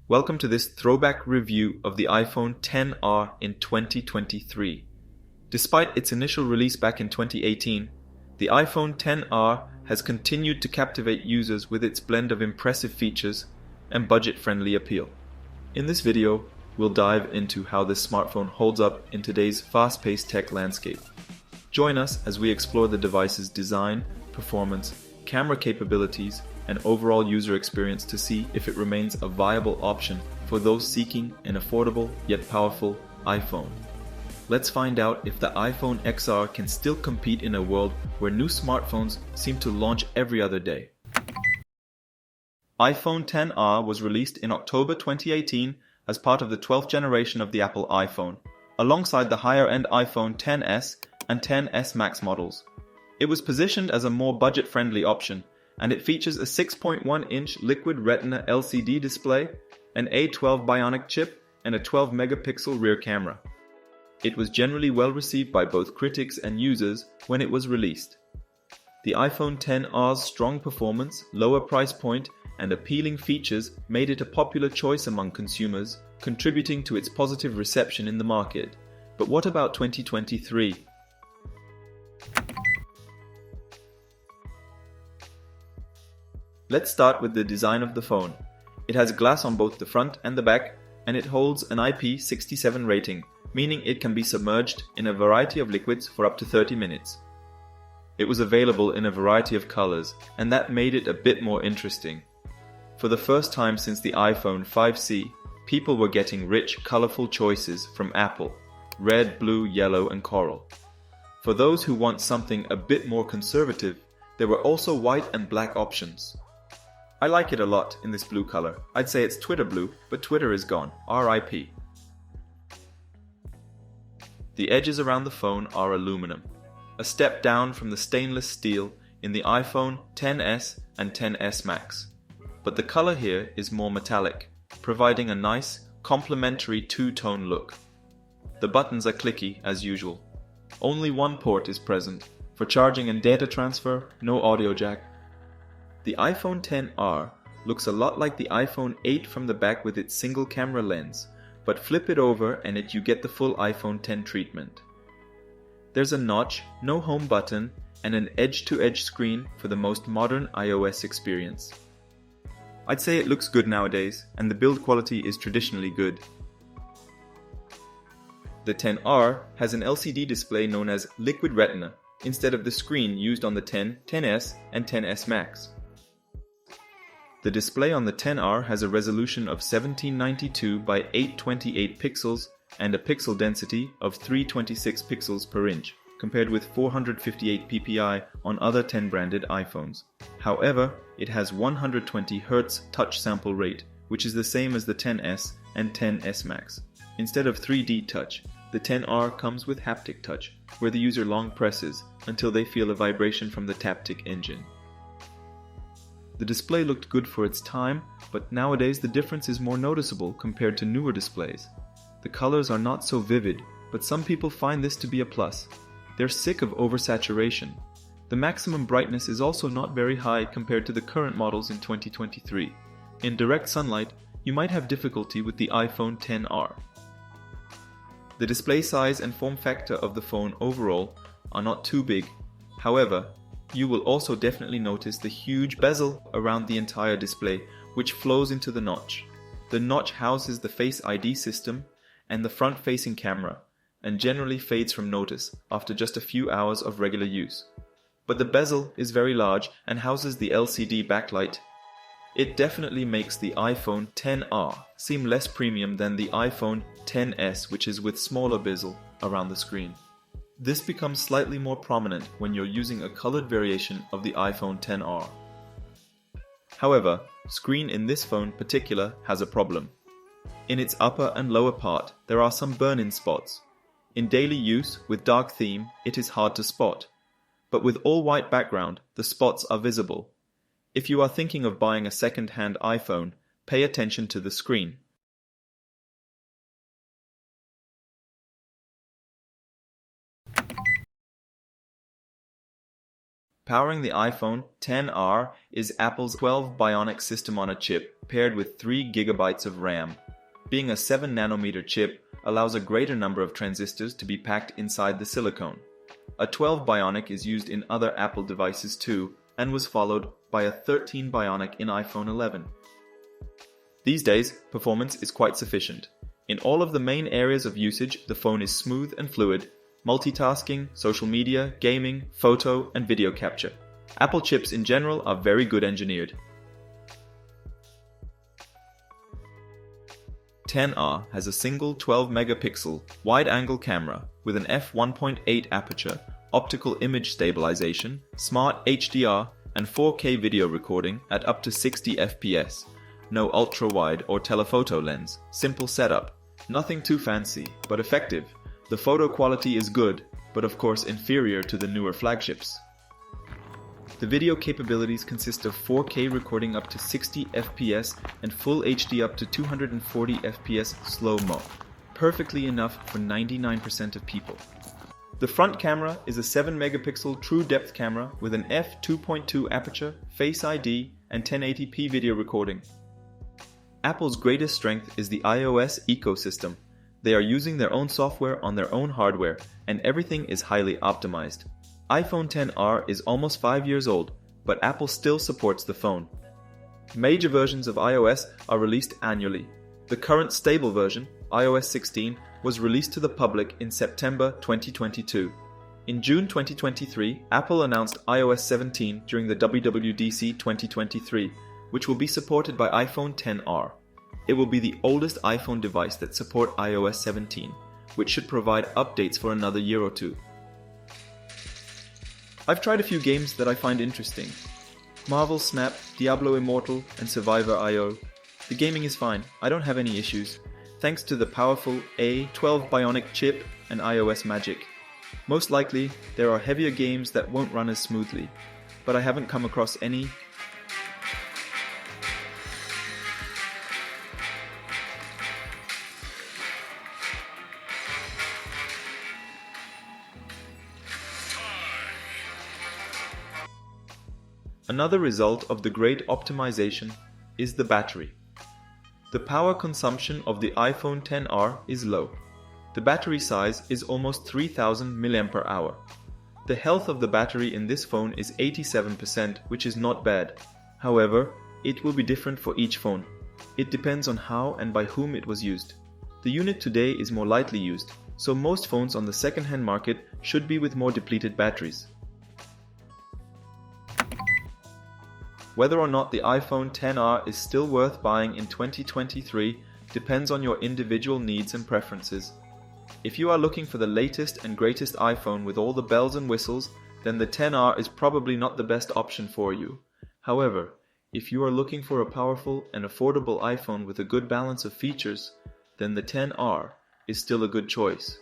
Welcome to this throwback review of the iPhone XR in 2023. Despite its initial release back in 2018, the iPhone XR has continued to captivate users with its blend of impressive features and budget-friendly appeal. In this video, we'll dive into how this smartphone holds up in today's fast-paced tech landscape. Join us as we explore the device's design, performance, camera capabilities, and overall user experience to see if it remains a viable option for those seeking an affordable yet powerful iPhone. Let's find out if the iPhone XR can still compete in a world where new smartphones seem to launch every other day. iPhone XR was released in October 2018 as part of the 12th generation of the Apple iPhone, alongside the higher-end iPhone XS and XS Max models. It was positioned as a more budget-friendly option, and it features a 6.1-inch Liquid Retina LCD display, an A12 Bionic chip, and a 12-megapixel rear camera. It was generally well received by both critics and users when it was released. The iPhone XR's strong performance, lower price point, and appealing features made it a popular choice among consumers, contributing to its positive reception in the market. But what about 2023? Let's start with the design of the phone. It has glass on both the front and the back, and it holds an IP67 rating, meaning it can be submerged in a variety of liquids for up to 30 minutes. It was available in a variety of colors, and that made it a bit more interesting. For the first time since the iPhone 5C, people were getting rich, colorful choices from Apple: red, blue, yellow, and coral. For those who want something a bit more conservative, there were also white and black options. I like it a lot in this blue color. I'd say it's Twitter blue, but Twitter is gone. RIP. The edges around the phone are aluminum, a step down from the stainless steel in the iPhone XS and XS Max. But the color here is more metallic, providing a nice, complementary two-tone look. The buttons are clicky as usual. Only one port is present. For charging and data transfer, no audio jack. The iPhone XR looks a lot like the iPhone 8 from the back with its single camera lens, but flip it over and you get the full iPhone X treatment. There's a notch, no home button, and an edge-to-edge screen for the most modern iOS experience. I'd say it looks good nowadays, and the build quality is traditionally good. The XR has an LCD display known as Liquid Retina, instead of the screen used on the X, XS, and XS Max. The display on the XR has a resolution of 1792 by 828 pixels and a pixel density of 326 pixels per inch, compared with 458 ppi on other X branded iPhones. However, it has 120 Hz touch sample rate, which is the same as the XS and XS Max. Instead of 3D touch, the XR comes with haptic touch, where the user long presses until they feel a vibration from the Taptic engine. The display looked good for its time, but nowadays the difference is more noticeable compared to newer displays. The colors are not so vivid, but some people find this to be a plus. They're sick of oversaturation. The maximum brightness is also not very high compared to the current models in 2023. In direct sunlight, you might have difficulty with the iPhone XR. The display size and form factor of the phone overall are not too big. However, you will also definitely notice the huge bezel around the entire display, which flows into the notch. The notch houses the Face ID system and the front-facing camera, and generally fades from notice after just a few hours of regular use. But the bezel is very large and houses the LCD backlight. It definitely makes the iPhone XR seem less premium than the iPhone XS, which is with smaller bezel around the screen. This becomes slightly more prominent when you're using a colored variation of the iPhone XR. However, screen in this phone particular has a problem. In its upper and lower part, there are some burn-in spots. In daily use with dark theme, it is hard to spot. But with all-white background, the spots are visible. If you are thinking of buying a second-hand iPhone, pay attention to the screen. Powering the iPhone XR is Apple's A12 Bionic system on a chip, paired with 3 GB of RAM. Being a 7nm chip allows a greater number of transistors to be packed inside the silicone. A12 Bionic is used in other Apple devices too, and was followed by a 13 Bionic in iPhone 11. These days, performance is quite sufficient. In all of the main areas of usage, the phone is smooth and fluid: multitasking, social media, gaming, photo, and video capture. Apple chips in general are very good engineered. XR has a single 12-megapixel wide-angle camera with an f1.8 aperture, optical image stabilization, smart HDR, and 4K video recording at up to 60 FPS. No ultra-wide or telephoto lens. Simple setup. Nothing too fancy, but effective. The photo quality is good, but of course inferior to the newer flagships. The video capabilities consist of 4K recording up to 60 FPS and Full HD up to 240 FPS slow-mo. Perfectly enough for 99% of people. The front camera is a 7-megapixel true depth camera with an f2.2 aperture, Face ID, and 1080p video recording. Apple's greatest strength is the iOS ecosystem. They are using their own software on their own hardware, and everything is highly optimized. iPhone XR is almost 5 years old, but Apple still supports the phone. Major versions of iOS are released annually. The current stable version, iOS 16, was released to the public in September 2022. In June 2023, Apple announced iOS 17 during the WWDC 2023, which will be supported by iPhone XR. It will be the oldest iPhone device that supports iOS 17, which should provide updates for another year or two. I've tried a few games that I find interesting. Marvel Snap, Diablo Immortal, and Survivor IO. The gaming is fine, I don't have any issues, thanks to the powerful A12 Bionic chip and iOS magic. Most likely, there are heavier games that won't run as smoothly, but I haven't come across any. Another result of the great optimization is the battery. The power consumption of the iPhone XR is low. The battery size is almost 3000 mAh. The health of the battery in this phone is 87%, which is not bad. However, it will be different for each phone. It depends on how and by whom it was used. The unit today is more lightly used, so most phones on the second-hand market should be with more depleted batteries. Whether or not the iPhone XR is still worth buying in 2023 depends on your individual needs and preferences. If you are looking for the latest and greatest iPhone with all the bells and whistles, then the XR is probably not the best option for you. However, if you are looking for a powerful and affordable iPhone with a good balance of features, then the XR is still a good choice.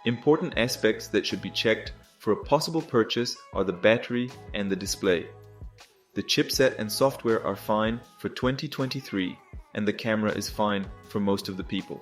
Important aspects that should be checked for a possible purchase are the battery and the display. The chipset and software are fine for 2023, and the camera is fine for most of the people.